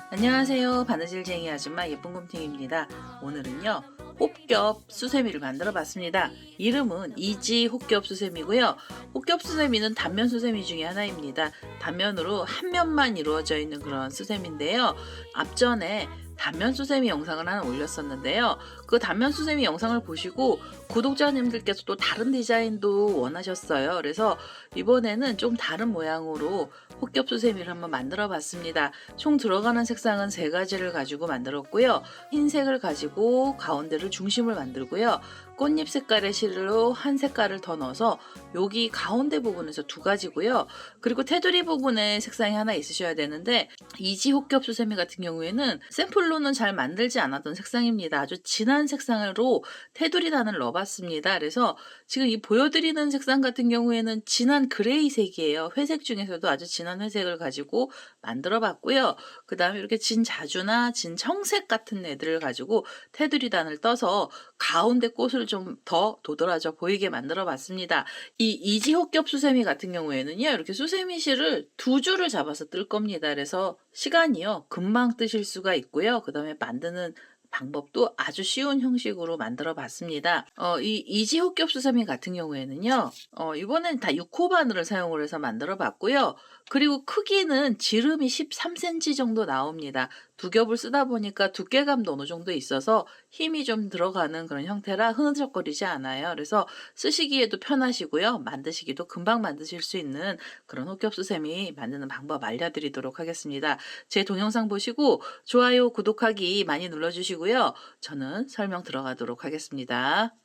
안녕하세요. 바느질쟁이 아줌마 예쁜곰탱이입니다. 오늘은요, 혹겹 수세미를 만들어 봤습니다. 이름은 이지 혹겹 수세미고요. 혹겹 수세미는 단면 수세미 중에 하나입니다. 단면으로 한 면만 이루어져 있는 그런 수세미인데요. 앞전에 단면 수세미 영상을 하나 올렸었는데요. 그 단면 수세미 영상을 보시고 구독자님들께서 또 다른 디자인도 원하셨어요. 그래서 이번에는 좀 다른 모양으로 혹겹 수세미를 한번 만들어 봤습니다. 총 들어가는 색상은 3가지를 가지고 만들었고요. 흰색을 가지고 가운데를 중심을 만들고요. 꽃잎 색깔의 실로 한 색깔을 더 넣어서 여기 가운데 부분에서 2가지고요. 그리고 테두리 부분에 색상이 하나 있으셔야 되는데 이지 혹겹 수세미 같은 경우에는 샘플로는 잘 만들지 않았던 색상입니다. 아주 진한 색상으로 테두리 단을 넣어봤습니다. 그래서 지금 이 보여드리는 색상 같은 경우에는 진한 그레이색이에요. 회색 중에서도 아주 진한 회색을 가지고 만들어 봤고요. 그 다음에 이렇게 진 자주나 진 청색 같은 애들을 가지고 테두리 단을 떠서 가운데 꽃을 좀 더 도드라져 보이게 만들어 봤습니다. 이 이지 혹겹 수세미 같은 경우에는요, 이렇게 수세미 실을 2줄을 잡아서 뜰 겁니다. 그래서 시간이요, 금방 뜨실 수가 있고요. 그 다음에 만드는 방법도 아주 쉬운 형식으로 만들어 봤습니다. 이 이지 혹겹 수세미 같은 경우에는요, 이번엔 다 6호 바늘을 사용을 해서 만들어 봤고요. 그리고 크기는 지름이 13cm 정도 나옵니다. 2겹을 쓰다 보니까 두께감도 어느 정도 있어서 힘이 좀 들어가는 그런 형태라 흐느적거리지 않아요. 그래서 쓰시기에도 편하시고요. 만드시기도 금방 만드실 수 있는 그런 혹겹 수세미 만드는 방법 알려드리도록 하겠습니다. 제 동영상 보시고 좋아요, 구독하기 많이 눌러주시고요. 저는 설명 들어가도록 하겠습니다.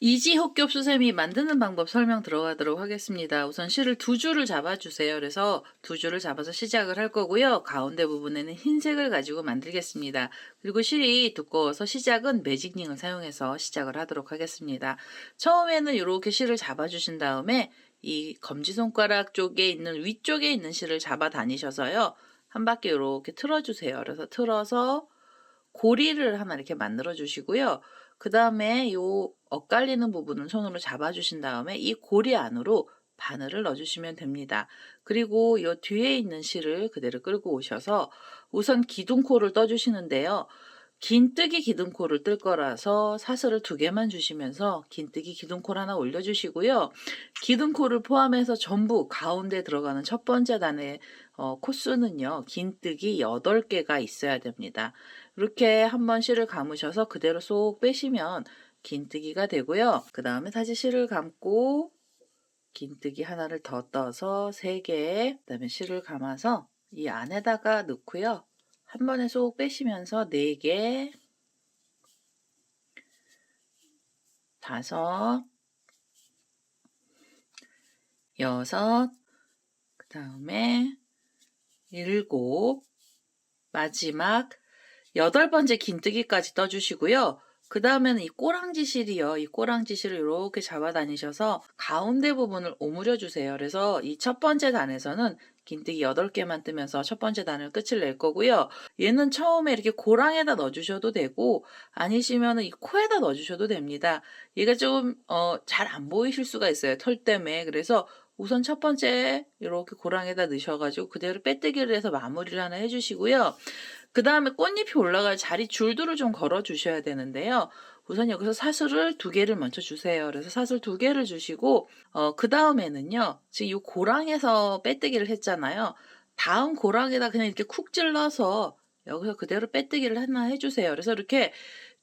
이지 혹겹 수세미 만드는 방법 설명 들어가도록 하겠습니다. 우선 실을 2줄을 잡아주세요. 그래서 2줄을 잡아서 시작을 할 거고요. 가운데 부분에는 흰색을 가지고 만들겠습니다. 그리고 실이 두꺼워서 시작은 매직링을 사용해서 시작을 하도록 하겠습니다. 처음에는 이렇게 실을 잡아주신 다음에 이 검지손가락 쪽에 있는 위쪽에 있는 실을 잡아 다니셔서요. 한 바퀴 이렇게 틀어주세요. 그래서 틀어서 고리를 하나 이렇게 만들어 주시고요. 그 다음에 요 엇갈리는 부분은 손으로 잡아주신 다음에 이 고리 안으로 바늘을 넣어주시면 됩니다. 그리고 요 뒤에 있는 실을 그대로 끌고 오셔서 우선 기둥코를 떠주시는데요. 긴뜨기 기둥코를 뜰 거라서 사슬을 2개만 주시면서 긴뜨기 기둥코를 하나 올려주시고요. 기둥코를 포함해서 전부 가운데 들어가는 첫 번째 단의 코수는요. 긴뜨기 8개가 있어야 됩니다. 이렇게 한번 실을 감으셔서 그대로 쏙 빼시면 긴뜨기가 되고요. 그 다음에 다시 실을 감고 긴뜨기 하나를 더 떠서 3개, 그 다음에 실을 감아서 이 안에다가 넣고요. 한 번에 쏙 빼시면서 4개, 5, 6, 그 다음에 7, 마지막 8번째 긴뜨기까지 떠주시고요. 그 다음에는 이 꼬랑지 실이요. 이 꼬랑지 실을 이렇게 잡아 다니셔서 가운데 부분을 오므려 주세요. 그래서 이 첫 번째 단에서는 긴뜨기 8개만 뜨면서 첫 번째 단을 끝을 낼 거고요. 얘는 처음에 이렇게 고랑에다 넣어주셔도 되고 아니시면 이 코에다 넣어주셔도 됩니다. 얘가 좀 잘 안 보이실 수가 있어요. 털 때문에. 그래서 우선 첫 번째 이렇게 고랑에다 넣으셔가지고 그대로 빼뜨기를 해서 마무리를 하나 해주시고요. 그 다음에 꽃잎이 올라갈 자리 줄들을 좀 걸어 주셔야 되는데요. 우선 여기서 사슬을 2개를 먼저 주세요. 그래서 사슬 2개를 주시고 그 다음에는요. 지금 이 고랑에서 빼뜨기를 했잖아요. 다음 고랑에다 그냥 이렇게 쿡 찔러서 여기서 그대로 빼뜨기를 하나 해주세요. 그래서 이렇게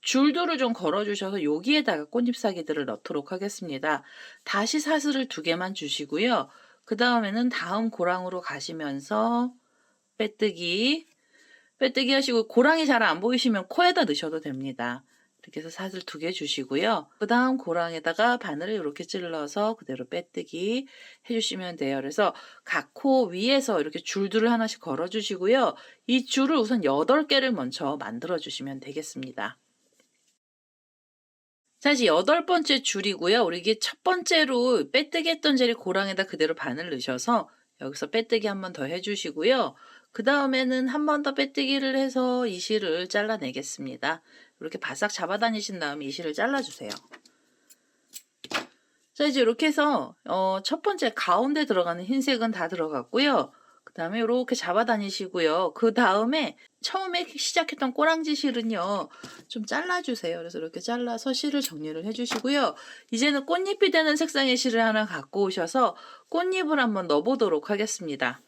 줄들을 좀 걸어 주셔서 여기에다가 꽃잎사기들을 넣도록 하겠습니다. 다시 사슬을 2개만 주시고요. 그 다음에는 다음 고랑으로 가시면서 빼뜨기 하시고 고랑이 잘 안 보이시면 코에다 넣으셔도 됩니다. 이렇게 해서 사슬 2개 주시고요. 그 다음 고랑에다가 바늘을 이렇게 찔러서 그대로 빼뜨기 해주시면 돼요. 그래서 각 코 위에서 이렇게 줄들을 하나씩 걸어 주시고요. 이 줄을 우선 8개를 먼저 만들어 주시면 되겠습니다. 자, 이제 8번째 줄이고요. 우리 이게 첫 번째로 빼뜨기 했던 자리 고랑에다 그대로 바늘 넣으셔서 여기서 빼뜨기 한 번 더 해주시고요. 그 다음에는 한 번 더 빼뜨기를 해서 이 실을 잘라내겠습니다. 이렇게 바싹 잡아다니신 다음에 이 실을 잘라주세요. 자, 이제 이렇게 해서 첫 번째 가운데 들어가는 흰색은 다 들어갔고요. 그 다음에 이렇게 잡아다니시고요. 그 다음에 처음에 시작했던 꼬랑지 실은요, 좀 잘라주세요. 그래서 이렇게 잘라서 실을 정리를 해주시고요. 이제는 꽃잎이 되는 색상의 실을 하나 갖고 오셔서 꽃잎을 한번 넣어보도록 하겠습니다.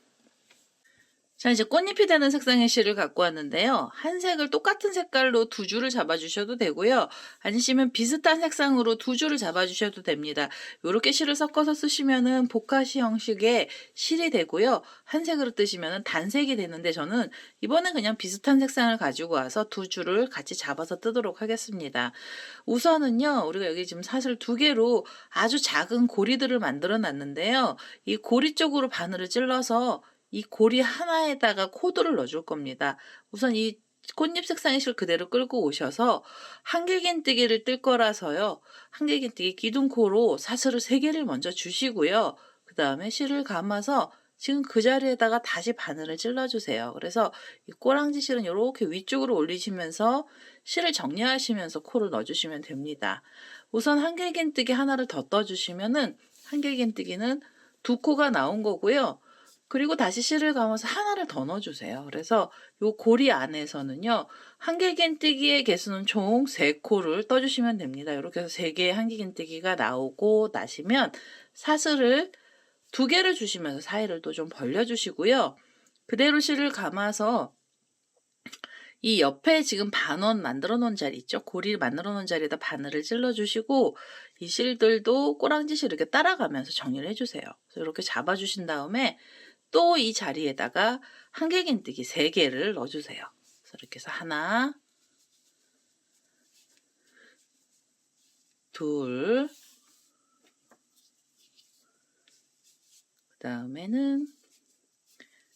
자, 이제 꽃잎이 되는 색상의 실을 갖고 왔는데요. 한 색을 똑같은 색깔로 두 줄을 잡아주셔도 되고요. 아니시면 비슷한 색상으로 두 줄을 잡아주셔도 됩니다. 이렇게 실을 섞어서 쓰시면은 보카시 형식의 실이 되고요. 한 색으로 뜨시면은 단색이 되는데 저는 이번엔 그냥 비슷한 색상을 가지고 와서 두 줄을 같이 잡아서 뜨도록 하겠습니다. 우선은요, 우리가 여기 지금 사슬 두 개로 아주 작은 고리들을 만들어 놨는데요. 이 고리 쪽으로 바늘을 찔러서 이 고리 하나에다가 코드를 넣어줄 겁니다. 우선 이 꽃잎 색상의 실 그대로 끌고 오셔서 한길긴뜨기를 뜰 거라서요. 한길긴뜨기 기둥코로 사슬을 3개를 먼저 주시고요. 그 다음에 실을 감아서 지금 그 자리에다가 다시 바늘을 찔러주세요. 그래서 이 꼬랑지 실은 이렇게 위쪽으로 올리시면서 실을 정리하시면서 코를 넣어주시면 됩니다. 우선 한길긴뜨기 하나를 더 떠주시면은 한길긴뜨기는 2코가 나온 거고요. 그리고 다시 실을 감아서 하나를 더 넣어주세요. 그래서 요 고리 안에서는요, 한길긴뜨기의 개수는 총 3코를 떠주시면 됩니다. 이렇게 해서 3개의 한길긴뜨기가 나오고 나시면 사슬을 2개를 주시면서 사이를 또 좀 벌려주시고요. 그대로 실을 감아서 이 옆에 지금 반원 만들어 놓은 자리 있죠? 고리를 만들어 놓은 자리에다 바늘을 찔러 주시고 이 실들도 꼬랑지 실 이렇게 따라가면서 정리를 해주세요. 그래서 이렇게 잡아 주신 다음에 또 이 자리에다가 한길긴뜨기 3개를 넣어주세요. 그래서 이렇게 해서 하나, 둘, 그 다음에는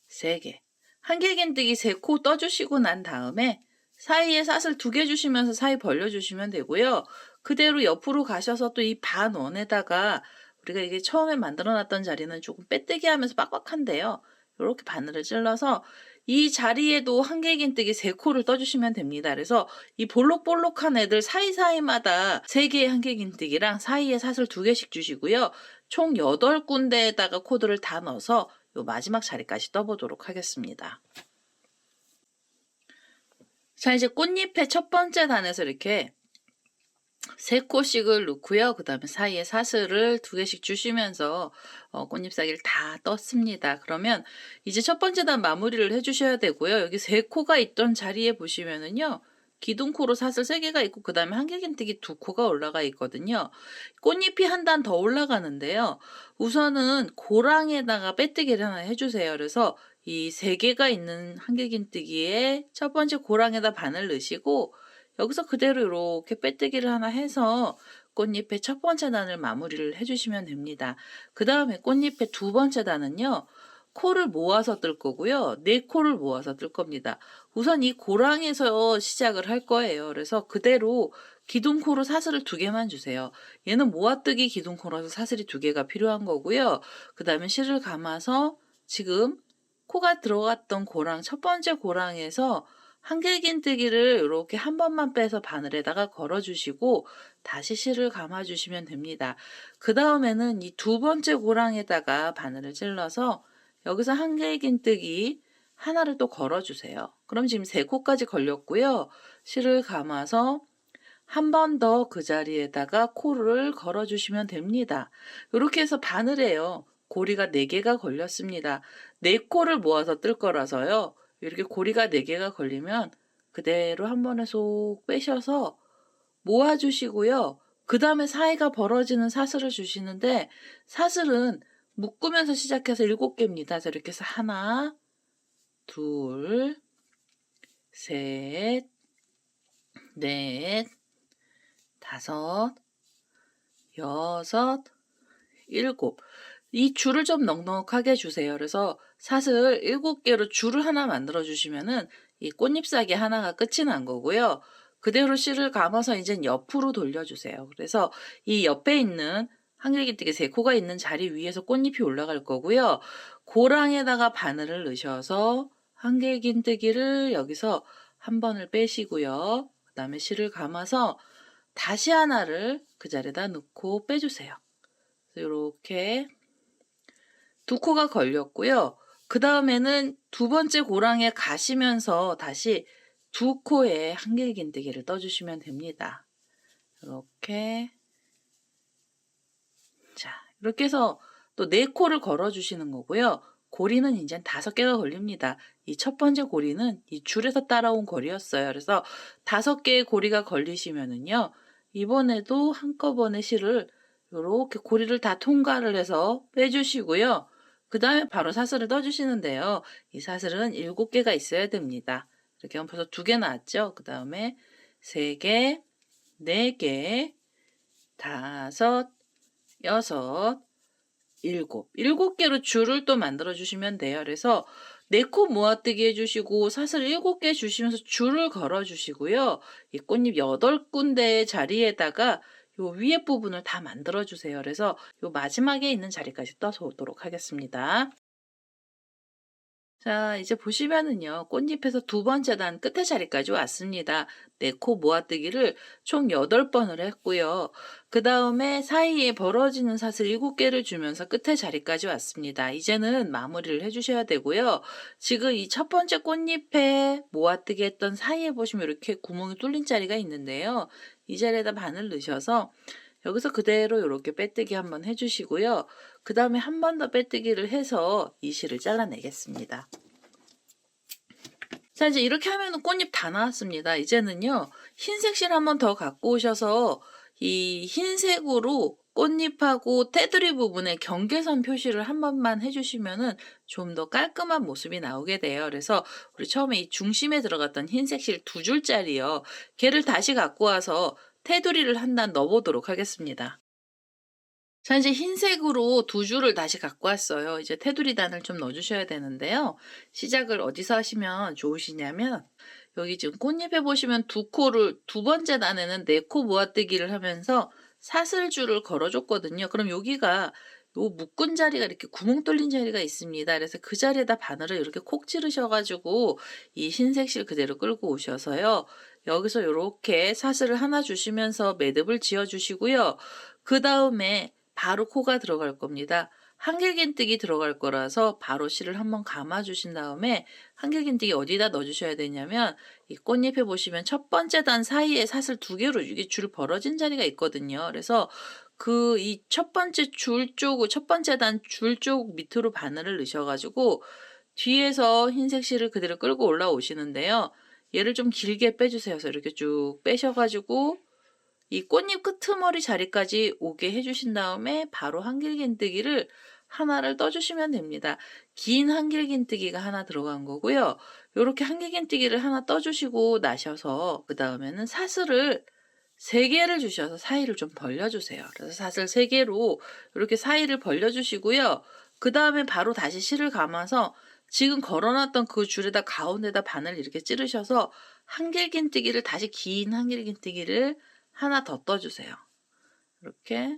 3개. 한길긴뜨기 3코 떠주시고 난 다음에 사이에 사슬 2개 주시면서 사이 벌려주시면 되고요. 그대로 옆으로 가셔서 또 이 반원에다가 우리가 이게 처음에 만들어놨던 자리는 조금 빼뜨기 하면서 빡빡한데요. 이렇게 바늘을 찔러서 이 자리에도 한길긴뜨기 3코를 떠주시면 됩니다. 그래서 이 볼록볼록한 애들 사이사이마다 3개의 한길긴뜨기랑 사이에 사슬 2개씩 주시고요. 총 8군데에다가 코드를 다 넣어서 요 마지막 자리까지 떠보도록 하겠습니다. 자, 이제 꽃잎의 첫 번째 단에서 이렇게 3코씩을 넣고요. 그 다음에 사이에 사슬을 2개씩 주시면서 꽃잎사기를 다 떴습니다. 그러면 이제 첫 번째 단 마무리를 해주셔야 되고요. 여기 3코가 있던 자리에 보시면은요. 기둥코로 사슬 3개가 있고 그 다음에 한길긴뜨기 2코가 올라가 있거든요. 꽃잎이 한 단 더 올라가는데요. 우선은 고랑에다가 빼뜨기를 하나 해주세요. 그래서 이 3개가 있는 한길긴뜨기에 첫 번째 고랑에다 바늘 넣으시고 여기서 그대로 이렇게 빼뜨기를 하나 해서 꽃잎의 첫 번째 단을 마무리를 해주시면 됩니다. 그 다음에 꽃잎의 두 번째 단은요. 코를 모아서 뜰 거고요. 4코를 모아서 뜰 겁니다. 우선 이 고랑에서 시작을 할 거예요. 그래서 그대로 기둥코로 사슬을 2개만 주세요. 얘는 모아뜨기 기둥코라서 사슬이 2개가 필요한 거고요. 그 다음에 실을 감아서 지금 코가 들어갔던 고랑, 첫 번째 고랑에서 한길긴뜨기를 이렇게 한 번만 빼서 바늘에다가 걸어주시고 다시 실을 감아주시면 됩니다. 그 다음에는 이 두 번째 고랑에다가 바늘을 찔러서 여기서 한길긴뜨기 하나를 또 걸어주세요. 그럼 지금 3코까지 걸렸고요. 실을 감아서 한 번 더 그 자리에다가 코를 걸어주시면 됩니다. 이렇게 해서 바늘에요. 고리가 4개가 걸렸습니다. 4코를 모아서 뜰 거라서요. 이렇게 고리가 4개가 걸리면 그대로 한 번에 쏙 빼셔서 모아주시고요. 그 다음에 사이가 벌어지는 사슬을 주시는데 사슬은 묶으면서 시작해서 7개입니다. 그래서 이렇게 해서 하나, 둘, 셋, 넷, 다섯, 여섯, 7. 이 줄을 좀 넉넉하게 주세요. 그래서 사슬 7개로 줄을 하나 만들어 주시면은 이 꽃잎사기 하나가 끝이 난 거고요. 그대로 실을 감아서 이제 옆으로 돌려주세요. 그래서 이 옆에 있는 한길긴뜨기 3코가 있는 자리 위에서 꽃잎이 올라갈 거고요. 고랑에다가 바늘을 넣으셔서 한길긴뜨기를 여기서 한 번을 빼시고요. 그 다음에 실을 감아서 다시 하나를 그 자리에다 넣고 빼주세요. 이렇게 두 코가 걸렸고요. 그 다음에는 두 번째 고랑에 가시면서 다시 두 코에 한길긴뜨기를 떠주시면 됩니다. 이렇게. 자, 이렇게 해서 또 네 코를 걸어주시는 거고요. 고리는 이제 5개가 걸립니다. 이 첫 번째 고리는 이 줄에서 따라온 고리였어요. 그래서 5개의 고리가 걸리시면은요. 이번에도 한꺼번에 실을 이렇게 고리를 다 통과를 해서 빼주시고요. 그 다음에 바로 사슬을 떠주시는데요. 이 사슬은 7개가 있어야 됩니다. 이렇게 하면 벌써 2개 나왔죠. 그 다음에 3개, 4개, 5, 6, 7개로 줄을 또 만들어 주시면 돼요. 그래서 4코 모아뜨기 해주시고 사슬 7개 주시면서 줄을 걸어 주시고요. 이 꽃잎 8군데의 자리에다가 요 위에 부분을 다 만들어 주세요. 그래서 요 마지막에 있는 자리까지 떠서 오도록 하겠습니다. 자, 이제 보시면은요, 꽃잎에서 두 번째 단 끝에 자리까지 왔습니다. 4코 모아뜨기를 총 8번을 했고요. 그 다음에 사이에 벌어지는 사슬 7개를 주면서 끝에 자리까지 왔습니다. 이제는 마무리를 해주셔야 되고요. 지금 이 첫 번째 꽃잎에 모아뜨기 했던 사이에 보시면 이렇게 구멍이 뚫린 자리가 있는데요. 이 자리에다 바늘 넣으셔서 여기서 그대로 이렇게 빼뜨기 한번 해주시고요. 그 다음에 한 번 더 빼뜨기를 해서 이 실을 잘라내겠습니다. 자, 이제 이렇게 하면 꽃잎 다 나왔습니다. 이제는요, 흰색 실 한 번 더 갖고 오셔서 이 흰색으로 꽃잎하고 테두리 부분에 경계선 표시를 한 번만 해주시면은 좀 더 깔끔한 모습이 나오게 돼요. 그래서 우리 처음에 이 중심에 들어갔던 흰색 실 2줄짜리요. 걔를 다시 갖고 와서 테두리를 한 단 넣어보도록 하겠습니다. 자, 이제 흰색으로 2줄을 다시 갖고 왔어요. 이제 테두리 단을 좀 넣어주셔야 되는데요. 시작을 어디서 하시면 좋으시냐면 여기 지금 꽃잎에 보시면 2코를 두 번째 단에는 4코 모아뜨기를 하면서 사슬줄을 걸어줬거든요. 그럼 여기가 요 묶은 자리가 이렇게 구멍 뚫린 자리가 있습니다. 그래서 그 자리에다 바늘을 이렇게 콕 찌르셔가지고 이 흰색 실 그대로 끌고 오셔서요. 여기서 이렇게 사슬을 하나 주시면서 매듭을 지어주시고요. 그 다음에 바로 코가 들어갈 겁니다. 한길긴뜨기 들어갈 거라서 바로 실을 한번 감아 주신 다음에 한길긴뜨기 어디다 넣어 주셔야 되냐면 이 꽃잎에 보시면 첫 번째 단 사이에 사슬 2개로 이게 줄 벌어진 자리가 있거든요. 그래서 그 이 첫 번째 줄 쪽, 첫 번째 단 줄 쪽 밑으로 바늘을 넣으셔 가지고 뒤에서 흰색 실을 그대로 끌고 올라오시는데요. 얘를 좀 길게 빼주세요. 그래서 이렇게 쭉 빼셔 가지고 이 꽃잎 끄트머리 자리까지 오게 해주신 다음에 바로 한길긴뜨기를 하나를 떠주시면 됩니다. 긴 한길긴뜨기가 하나 들어간 거고요. 이렇게 한길긴뜨기를 하나 떠주시고 나셔서 그 다음에는 사슬을 3개를 주셔서 사이를 좀 벌려주세요. 그래서 사슬 3개로 이렇게 사이를 벌려주시고요. 그 다음에 바로 다시 실을 감아서 지금 걸어놨던 그 줄에다 가운데다 바늘 이렇게 찌르셔서 한길긴뜨기를 다시 긴 한길긴뜨기를 하나 더 떠주세요. 이렇게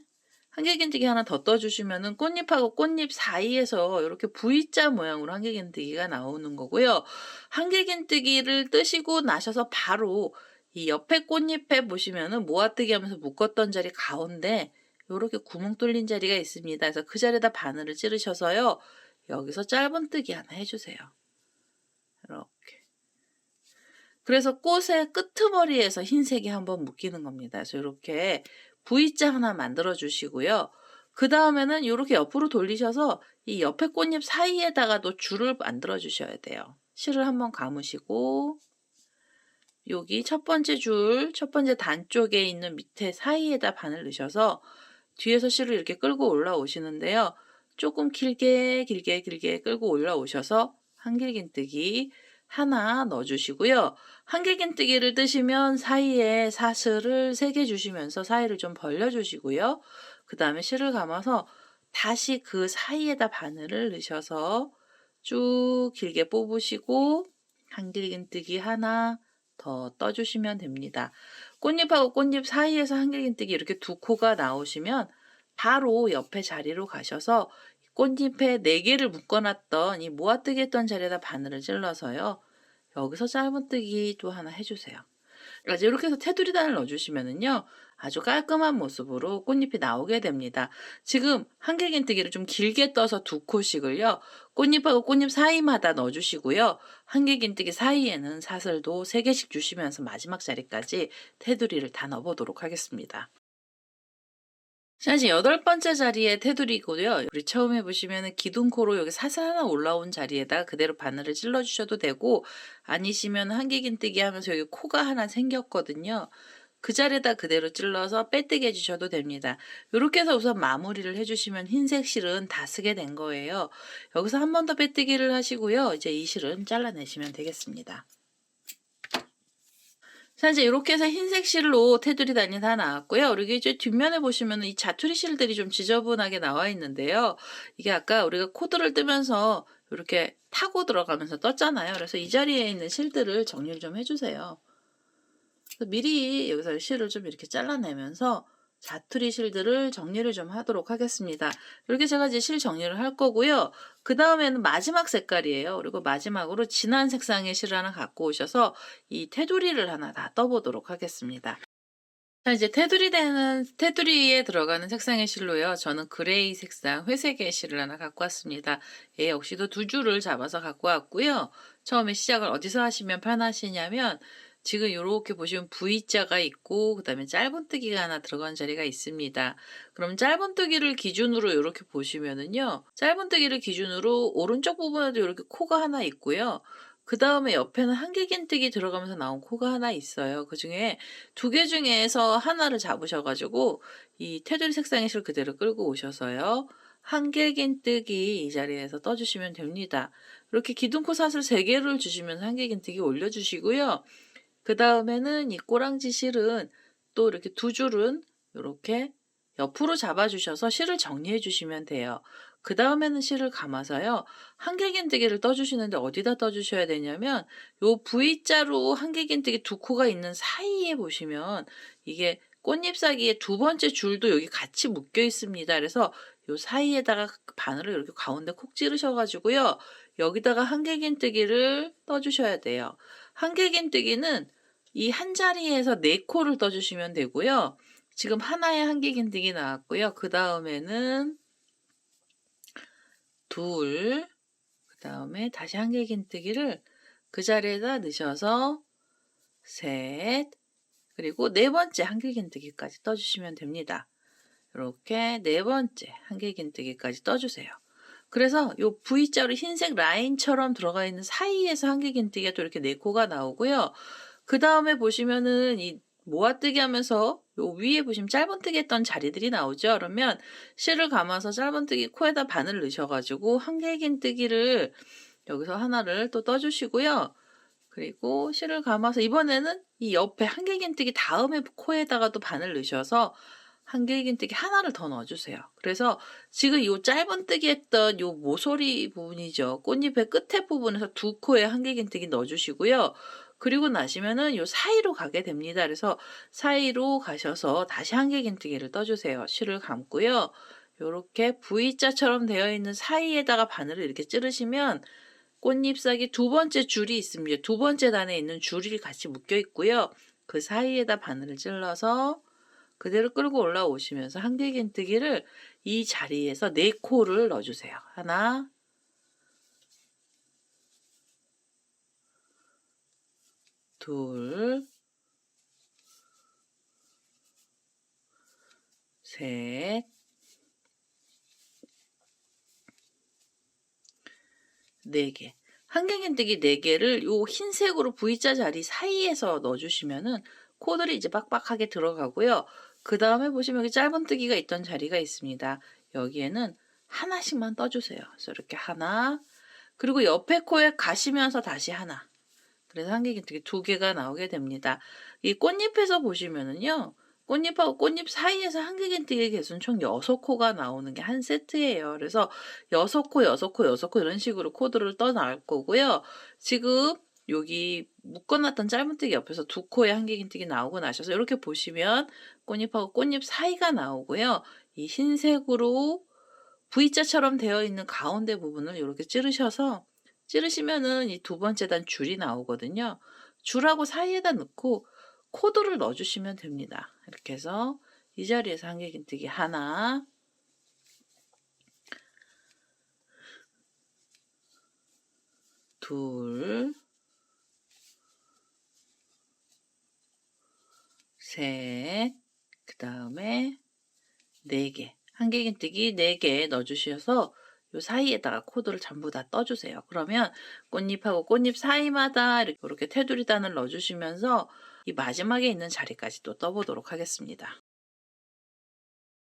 한길긴뜨기 하나 더 떠주시면은 꽃잎하고 꽃잎 사이에서 이렇게 V자 모양으로 한길긴뜨기가 나오는 거고요. 한길긴뜨기를 뜨시고 나셔서 바로 이 옆에 꽃잎에 보시면은 모아뜨기 하면서 묶었던 자리 가운데 이렇게 구멍 뚫린 자리가 있습니다. 그래서 그 자리에다 바늘을 찌르셔서요. 여기서 짧은 뜨기 하나 해주세요. 이렇게. 그래서 꽃의 끄트머리에서 흰색이 한번 묶이는 겁니다. 그래서 이렇게 V자 하나 만들어 주시고요. 그 다음에는 이렇게 옆으로 돌리셔서 이 옆에 꽃잎 사이에다가도 줄을 만들어 주셔야 돼요. 실을 한번 감으시고 여기 첫 번째 줄, 첫 번째 단 쪽에 있는 밑에 사이에다 바늘 넣으셔서 뒤에서 실을 이렇게 끌고 올라오시는데요. 조금 길게 끌고 올라오셔서 한길긴뜨기 하나 넣어주시고요. 한길긴뜨기를 뜨시면 사이에 사슬을 3개 주시면서 사이를 좀 벌려주시고요. 그 다음에 실을 감아서 다시 그 사이에다 바늘을 넣으셔서 쭉 길게 뽑으시고 한길긴뜨기 하나 더 떠주시면 됩니다. 꽃잎하고 꽃잎 사이에서 한길긴뜨기 이렇게 2코가 나오시면 바로 옆에 자리로 가셔서 꽃잎에 4개를 묶어놨던 이 모아뜨기 했던 자리에다 바늘을 찔러서요. 여기서 짧은뜨기 또 하나 해주세요. 그러니까 이렇게 해서 테두리단을 넣어주시면은요. 아주 깔끔한 모습으로 꽃잎이 나오게 됩니다. 지금 한길긴뜨기를 좀 길게 떠서 2코씩을요. 꽃잎하고 꽃잎 사이마다 넣어주시고요. 한길긴뜨기 사이에는 사슬도 3개씩 주시면서 마지막 자리까지 테두리를 다 넣어보도록 하겠습니다. 자, 이제 8번째 자리에 테두리고요. 우리 처음 해보시면 기둥코로 여기 사슬 하나 올라온 자리에다 그대로 바늘을 찔러주셔도 되고, 아니시면 한길긴뜨기 하면서 여기 코가 하나 생겼거든요. 그 자리에다 그대로 찔러서 빼뜨기 해주셔도 됩니다. 이렇게 해서 우선 마무리를 해주시면 흰색 실은 다 쓰게 된 거예요. 여기서 한 번 더 빼뜨기를 하시고요. 이제 이 실은 잘라내시면 되겠습니다. 자, 이제 이렇게 해서 흰색 실로 테두리 단이 다 나왔고요. 그리고 이제 뒷면에 보시면 이 자투리 실들이 좀 지저분하게 나와 있는데요. 이게 아까 우리가 코드를 뜨면서 이렇게 타고 들어가면서 떴잖아요. 그래서 이 자리에 있는 실들을 정리를 좀 해주세요. 미리 여기서 실을 좀 이렇게 잘라내면서 자투리 실들을 정리를 좀 하도록 하겠습니다. 이렇게 제가 이제 실 정리를 할 거고요. 그 다음에는 마지막 색깔이에요. 그리고 마지막으로 진한 색상의 실을 하나 갖고 오셔서 이 테두리를 하나 다 떠보도록 하겠습니다. 자, 이제 테두리에 들어가는 색상의 실로요. 저는 그레이 색상 회색의 실을 하나 갖고 왔습니다. 얘 역시도 2줄을 잡아서 갖고 왔고요. 처음에 시작을 어디서 하시면 편하시냐면 지금 이렇게 보시면 V자가 있고 그다음에 짧은뜨기가 하나 들어간 자리가 있습니다. 그럼 짧은뜨기를 기준으로 이렇게 보시면은요. 짧은뜨기를 기준으로 오른쪽 부분에도 이렇게 코가 하나 있고요. 그 다음에 옆에는 한길긴뜨기 들어가면서 나온 코가 하나 있어요. 그 중에 2개 중에서 하나를 잡으셔가지고 이 테두리 색상의 실 그대로 끌고 오셔서요. 한길긴뜨기 이 자리에서 떠주시면 됩니다. 이렇게 기둥코 사슬 3개를 주시면서 한길긴뜨기 올려주시고요. 그 다음에는 이 꼬랑지 실은 또 이렇게 2줄은 이렇게 옆으로 잡아주셔서 실을 정리해 주시면 돼요. 그 다음에는 실을 감아서요. 한길긴뜨기를 떠주시는데 어디다 떠주셔야 되냐면 요 V자로 한길긴뜨기 2코가 있는 사이에 보시면 이게 꽃잎 사기에 2번째 줄도 여기 같이 묶여 있습니다. 그래서 요 사이에다가 바늘을 이렇게 가운데 콕 찌르셔가지고요. 여기다가 한길긴뜨기를 떠주셔야 돼요. 한길긴뜨기는 이 한 자리에서 4코를 떠주시면 되고요. 지금 하나의 한길긴뜨기 나왔고요. 그 다음에는 둘, 그 다음에 다시 한길긴뜨기를 그 자리에다 넣으셔서 셋, 그리고 4번째 한길긴뜨기까지 떠주시면 됩니다. 이렇게 4번째 한길긴뜨기까지 떠주세요. 그래서 요 V자로 흰색 라인처럼 들어가 있는 사이에서 한길긴뜨기가 또 이렇게 4코가 나오고요. 그 다음에 보시면은 이 모아뜨기 하면서 요 위에 보시면 짧은뜨기 했던 자리들이 나오죠. 그러면 실을 감아서 짧은뜨기 코에다 바늘 넣으셔가지고 한길긴뜨기를 여기서 하나를 또 떠주시고요. 그리고 실을 감아서 이번에는 이 옆에 한길긴뜨기 다음에 코에다가 또 바늘 넣으셔서 한길긴뜨기 하나를 더 넣어주세요. 그래서 지금 이 짧은뜨기 했던 이 모서리 부분이죠. 꽃잎의 끝에 부분에서 2코에 한길긴뜨기 넣어주시고요. 그리고 나시면은 이 사이로 가게 됩니다. 그래서 사이로 가셔서 다시 한길긴뜨기를 떠주세요. 실을 감고요. 이렇게 V자처럼 되어 있는 사이에다가 바늘을 이렇게 찌르시면 꽃잎사기 2번째 줄이 있습니다. 2번째 단에 있는 줄이 같이 묶여 있고요. 그 사이에다 바늘을 찔러서 그대로 끌고 올라오시면서 한길긴뜨기를 이 자리에서 4코를 넣어주세요. 하나, 둘, 셋, 네 개. 한길긴뜨기 4개를 요 흰색으로 V자 자리 사이에서 넣어주시면은 코들이 이제 빡빡하게 들어가고요. 그 다음에 보시면 여기 짧은뜨기가 있던 자리가 있습니다. 여기에는 하나씩만 떠주세요. 그래서 이렇게 하나, 그리고 옆에 코에 가시면서 다시 하나. 그래서 한길긴뜨기 2개가 나오게 됩니다. 이 꽃잎에서 보시면은요. 꽃잎하고 꽃잎 사이에서 한길긴뜨기 개수는 총 6코가 나오는 게 한 세트예요. 그래서 6코, 6코, 6코 이런 식으로 코드를 떠 나올 거고요. 지금 여기 묶어놨던 짧은뜨기 옆에서 2코의 한길긴뜨기 나오고 나셔서 이렇게 보시면 꽃잎하고 꽃잎 사이가 나오고요. 이 흰색으로 V자처럼 되어 있는 가운데 부분을 이렇게 찌르셔서 찌르시면은 이 두 번째 단 줄이 나오거든요. 줄하고 사이에다 넣고 코드를 넣어 주시면 됩니다. 이렇게 해서 이 자리에서 한길긴뜨기 하나, 둘, 셋, 그 다음에 4개. 한길긴뜨기 4개 넣어주셔서 요 사이에다가 코드를 전부 다 떠주세요. 그러면 꽃잎하고 꽃잎 사이마다 이렇게 테두리 단을 넣어주시면서 이 마지막에 있는 자리까지 또 떠보도록 하겠습니다.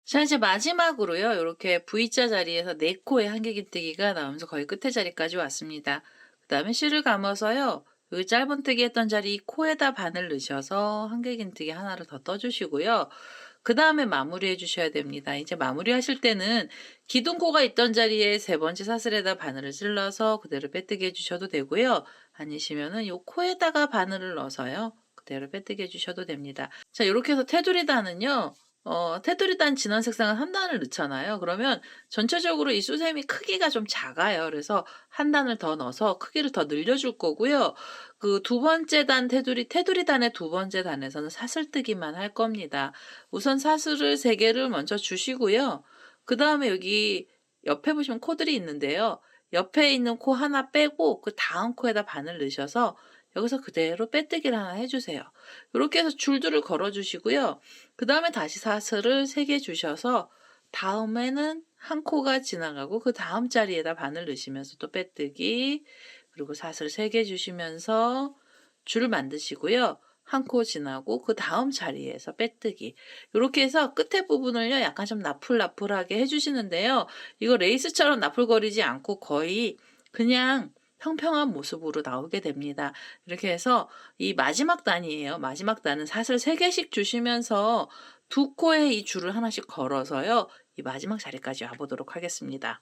자, 이제 마지막으로요. 이렇게 V자 자리에서 4코의 한길긴뜨기가 나오면서 거의 끝에 자리까지 왔습니다. 그 다음에 실을 감아서요. 여기 짧은뜨기 했던 자리 코에다 바늘 넣으셔서 한길긴뜨기 하나를 더 떠주시고요. 그 다음에 마무리해 주셔야 됩니다. 이제 마무리 하실 때는 기둥코가 있던 자리에 세 번째 사슬에다 바늘을 찔러서 그대로 빼뜨기 해주셔도 되고요. 아니시면은 이 코에다가 바늘을 넣어서요. 그대로 빼뜨기 해주셔도 됩니다. 자, 이렇게 해서 테두리 단은요. 테두리 단 진한 색상은 한 단을 넣잖아요. 그러면 전체적으로 이 수세미 크기가 좀 작아요. 그래서 한 단을 더 넣어서 크기를 더 늘려줄 거고요. 그 두 번째 단 테두리 단의 두 번째 단에서는 사슬뜨기만 할 겁니다. 우선 사슬을 3개를 먼저 주시고요. 그 다음에 여기 옆에 보시면 코들이 있는데요. 옆에 있는 코 하나 빼고 그 다음 코에다 바늘 넣으셔서 여기서 그대로 빼뜨기를 하나 해주세요. 이렇게 해서 줄들을 걸어주시고요. 그 다음에 다시 사슬을 3개 주셔서 다음에는 한 코가 지나가고 그 다음 자리에다 바늘 넣으시면서 또 빼뜨기, 그리고 사슬 3개 주시면서 줄을 만드시고요. 한 코 지나고 그 다음 자리에서 빼뜨기. 이렇게 해서 끝에 부분을요. 약간 좀 나풀나풀하게 해주시는데요. 이거 레이스처럼 나풀거리지 않고 거의 그냥 평평한 모습으로 나오게 됩니다. 이렇게 해서 이 마지막 단이에요. 마지막 단은 사슬 3개씩 주시면서 두 코에 이 줄을 하나씩 걸어서요. 이 마지막 자리까지 와보도록 하겠습니다.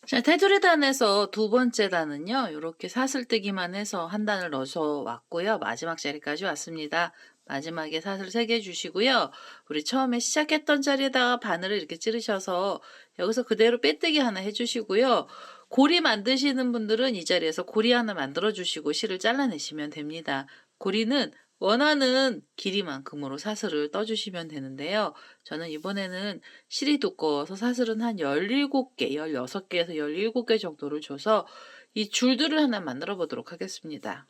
자, 테두리 단에서 두 번째 단은요. 이렇게 사슬뜨기만 해서 한 단을 넣어서 왔고요. 마지막 자리까지 왔습니다. 마지막에 사슬 3개 주시고요. 우리 처음에 시작했던 자리에다가 바늘을 이렇게 찌르셔서 여기서 그대로 빼뜨기 하나 해주시고요. 고리 만드시는 분들은 이 자리에서 고리 하나 만들어 주시고 실을 잘라내시면 됩니다. 고리는 원하는 길이만큼으로 사슬을 떠주시면 되는데요. 저는 이번에는 실이 두꺼워서 사슬은 한 17개, 16개에서 17개 정도를 줘서 이 줄들을 하나 만들어 보도록 하겠습니다.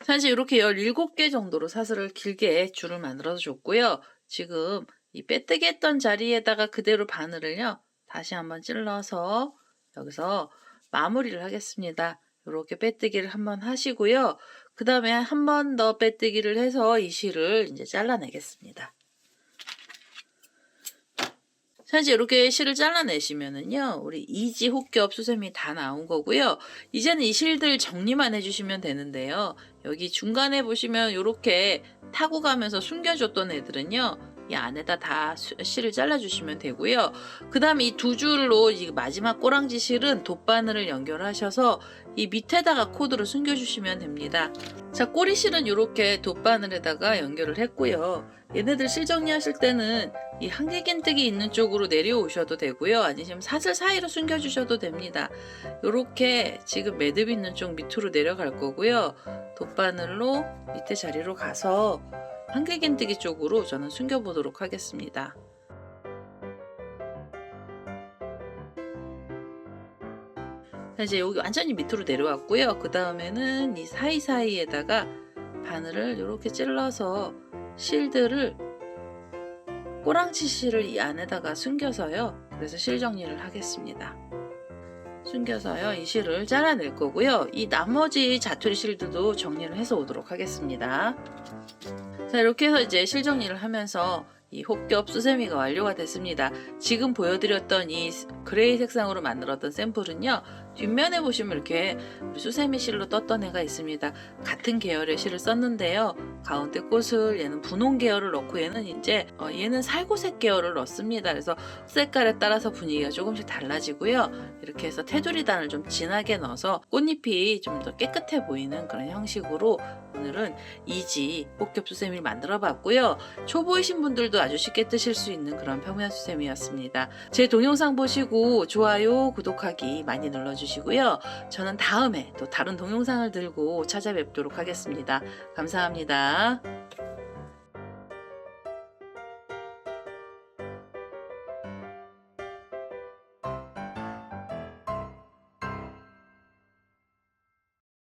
사실 이렇게 17개 정도로 사슬을 길게 줄을 만들어서 줬고요. 지금 이 빼뜨기 했던 자리에다가 그대로 바늘을요. 다시 한번 찔러서 여기서 마무리를 하겠습니다. 이렇게 빼뜨기를 한번 하시고요. 그 다음에 한 번 더 빼뜨기를 해서 이 실을 이제 잘라내겠습니다. 자, 이제 이렇게 실을 잘라내시면은요, 우리 이지 혹겹 수세미 다 나온 거고요. 이제는 이 실들 정리만 해주시면 되는데요. 여기 중간에 보시면 이렇게 타고 가면서 숨겨줬던 애들은요, 이 안에다 다 실을 잘라주시면 되고요. 그 다음에 이 두 줄로 이 마지막 꼬랑지 실은 돗바늘을 연결하셔서 이 밑에다가 코드를 숨겨주시면 됩니다. 자, 꼬리 실은 이렇게 돗바늘에다가 연결을 했고요. 얘네들 실 정리하실 때는 이 한길긴뜨기 있는 쪽으로 내려오셔도 되고요. 아니면 사슬 사이로 숨겨주셔도 됩니다. 이렇게 지금 매듭 있는 쪽 밑으로 내려갈 거고요. 돗바늘로 밑에 자리로 가서 한길긴뜨기 쪽으로 저는 숨겨보도록 하겠습니다. 자, 이제 여기 완전히 밑으로 내려왔고요. 그 다음에는 이 사이사이에다가 바늘을 이렇게 찔러서 실들을 꼬랑지 실을 이 안에다가 숨겨서요. 그래서 실 정리를 하겠습니다. 숨겨서요. 이 실을 잘라낼 거고요. 이 나머지 자투리 실들도 정리를 해서 오도록 하겠습니다. 자, 이렇게 해서 이제 실 정리를 하면서 이 혹겹 수세미가 완료가 됐습니다. 지금 보여드렸던 이 그레이 색상으로 만들었던 샘플은요. 뒷면에 보시면 이렇게 수세미 실로 떴던 애가 있습니다. 같은 계열의 실을 썼는데요. 가운데 꽃을 얘는 분홍 계열을 넣고 얘는 이제 얘는 살구색 계열을 넣습니다. 그래서 색깔에 따라서 분위기가 조금씩 달라지고요. 이렇게 해서 테두리 단을 좀 진하게 넣어서 꽃잎이 좀 더 깨끗해 보이는 그런 형식으로 오늘은 이지 혹겹 수세미를 만들어 봤고요. 초보이신 분들도 아주 쉽게 뜨실 수 있는 그런 평면 수세미였습니다. 제 동영상 보시고 좋아요, 구독하기 많이 눌러주시고요. 저는 다음에 또 다른 동영상을 들고 찾아뵙도록 하겠습니다. 감사합니다.